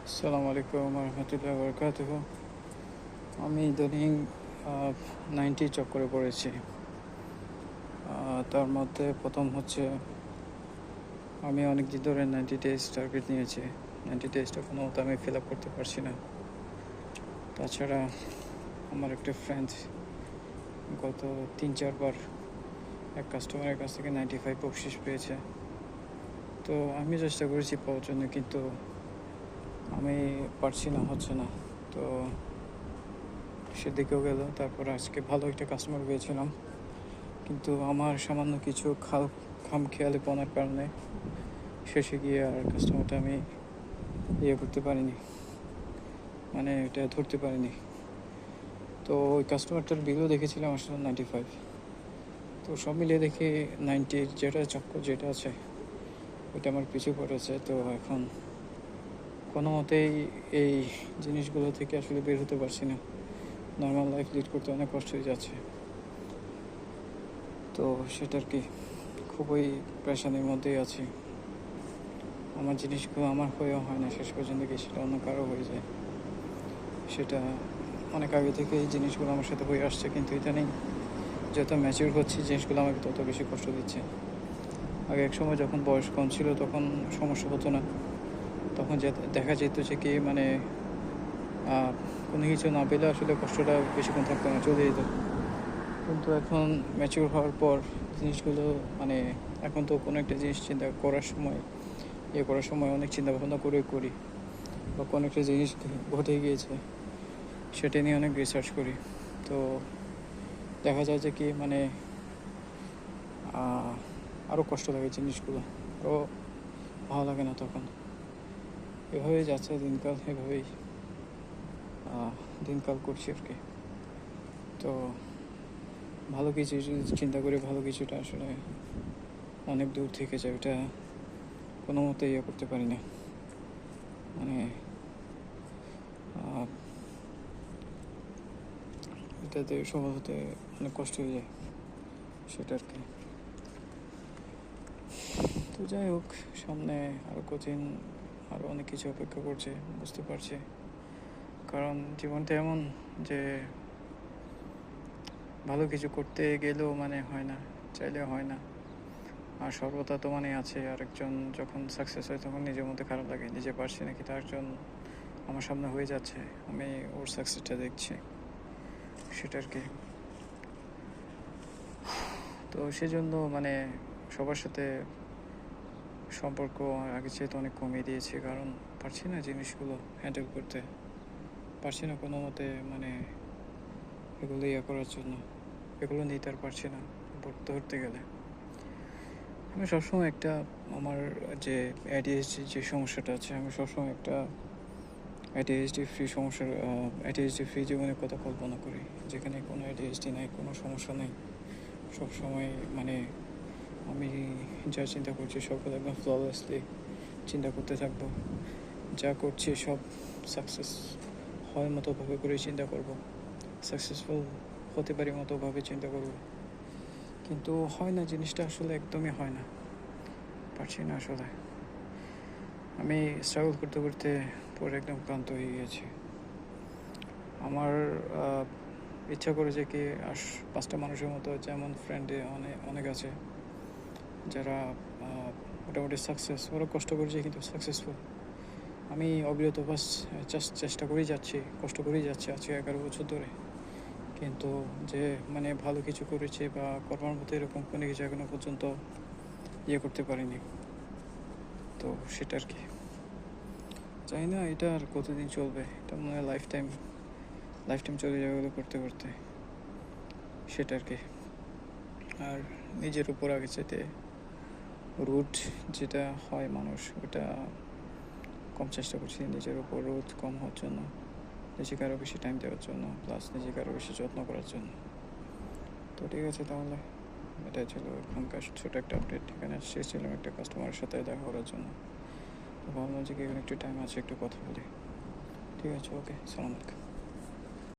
আসসালামু আলাইকুম রহমতুল্লাহ বরকাতুহ। আমি ইদানিং 90 চক্করে পড়েছি। তার মধ্যে প্রথম হচ্ছে আমি অনেক দিন ধরে 90 ডেজ টার্গেট নিয়েছি। 90 ডেজটা কোনো মতো আমি ফিল আপ করতে পারছি না। তাছাড়া আমার একটা ফ্রেন্ড গত 3-4 বার এক কাস্টমারের কাছ থেকে 95 বকশিস পেয়েছে। তো আমি চেষ্টা করেছি পাওয়ার জন্য, কিন্তু আমি পারছি না, হচ্ছে না। তো সেদিকেও গেল। তারপর আজকে ভালো একটা কাস্টমার পেয়েছিলাম, কিন্তু আমার সামান্য কিছু খামখেয়ালিপনার কারণে শেষে গিয়ে আর কাস্টমারটা আমি করতে পারিনি, মানে এটা ধরতে পারিনি। তো ওই কাস্টমারটার বিলও দেখেছিলাম আসলে 95। তো সব মিলিয়ে দেখি 90 যেটা চক্কর যেটা আছে ওইটা আমার পিছু পড়েছে। তো এখন কোনো মতেই এই জিনিসগুলো থেকে আসলে বের হতে পারছি না। নর্মাল লাইফ লিড করতে অনেক কষ্ট হয়ে যাচ্ছে। তো সেটার কি খুবই প্রেশানের মধ্যেই আছি। আমার জিনিসগুলো আমার হয়েও হয় না, শেষ পর্যন্ত গিয়ে সেটা অন্য কারো হয়ে যায়। সেটা অনেক আগে থেকে এই জিনিসগুলো আমার সাথে হয়ে আসছে, কিন্তু ইদানিং যত ম্যাচিউর হচ্ছে জিনিসগুলো আমাকে তত বেশি কষ্ট দিচ্ছে। আগে এক সময় যখন বয়স কম ছিল তখন সমস্যা হতো না, তখন দেখা যেত যে কি মানে কোনো কিছু না পেলে আসলে কষ্টটা বেশিক্ষণ থাকতো না, চলে যেত। কিন্তু এখন ম্যাচিউর হওয়ার পর জিনিসগুলো মানে এখন তো কোনো একটা জিনিস চিন্তা করার সময় অনেক চিন্তা ভাবনা করি, বা কোনো একটা জিনিস ঘটে গিয়েছে সেটা নিয়ে অনেক রিসার্চ করি। তো দেখা যায় যে কি মানে আরও কষ্ট লাগে জিনিসগুলো, আরও ভালো লাগে না তখন। এভাবেই যাচ্ছে দিনকাল, এভাবেই দিনকাল করছি আর কি। তো ভালো কিছু যদি চিন্তা করি, ভালো কিছুটা আসলে অনেক দূর থেকে যায়, ওটা কোনো মতে করতে পারি না। মানে এটাতে সফল হতে অনেক কষ্ট হয়ে যায়, সেটা আর কি। তো যাই হোক, সামনে আরও কঠিন, আরও অনেক কিছু অপেক্ষা করছে, বুঝতে পারছি। কারণ জীবনটা এমন যে ভালো কিছু করতে গেলেও মানে হয় না, চাইলেও হয় না। আর সর্বদা তো মানে আছে, আরেকজন যখন সাকসেস হয় তখন নিজের মধ্যে খারাপ লাগে, নিজে পারছি না, কিন্তু আরেকজন আমার সামনে হয়ে যাচ্ছে, আমি ওর সাকসেসটা দেখছি, সেটা আর কি। তো সেজন্য মানে সবার সাথে সম্পর্ক আগে চেয়ে তো অনেক কমিয়ে দিয়েছি, কারণ পারছি না জিনিসগুলো হ্যান্ডেল করতে, পারছি না কোনো মতে মানে এগুলো করার জন্য, এগুলো নিতে আর পারছি না ধরতে গেলে। আমি সবসময় একটা আমার যে ADHD যে সমস্যাটা আছে, আমি সবসময় একটা ADHD ফ্রি জীবনের কথা কল্পনা করি, যেখানে কোনো ADHD নাই, কোনো সমস্যা নেই। সবসময় মানে আমি যা চিন্তা করছি সবগুলো একদম ফ্ললেসলি চিন্তা করতে থাকবো, যা করছি সব সাকসেস হয় মতোভাবে করে চিন্তা করব, সাকসেসফুল হতে পারি মতোভাবে চিন্তা করব। কিন্তু হয় না, জিনিসটা আসলে একদমই হয় না, পারছি না আসলে। আমি স্ট্রাগল করতে করতে পরে একদম ক্লান্ত হয়ে গিয়েছি। আমার ইচ্ছা করে যে কি 5টা মানুষের মতো, যেমন ফ্রেন্ডে অনেক আছে যারা মোটামুটি সাকসেস, ওরা কষ্ট করেছে কিন্তু সাকসেসফুল। আমি অবিরত জাস্ট চেষ্টা করেই যাচ্ছি, কষ্ট করেই যাচ্ছি আজকে 11 বছর ধরে, কিন্তু যে মানে ভালো কিছু করেছে বা কর্মের মতো এরকম কোনো কিছু এখনো পর্যন্ত করতে পারিনি। তো সেটা আর কি, জানি না এটা আর কতদিন চলবে, এটা মনে হয় লাইফ টাইম চলে যাবে এগুলো করতে করতে, সেটা আর কি। আর নিজের উপর আগে চাইতে রুট যেটা হয় মানুষ, ওটা কম চেষ্টা করছি, নিজের উপর রোদ কম হওয়ার জন্য, নিজেকে আরও বেশি টাইম দেওয়ার জন্য, প্লাস নিজেকে আরও বেশি যত্ন করার জন্য। তো ঠিক আছে, তাহলে এটাই ছিল এখনকার ছোটো একটা আপডেট। এখানে এসেছিলাম একটা কাস্টমারের সাথে দেখা করার জন্য, তো ভাবলাম যে এখানে একটু টাইম আছে, একটু কথা বলি। ঠিক আছে, ওকে, সালাম আলাইকুম।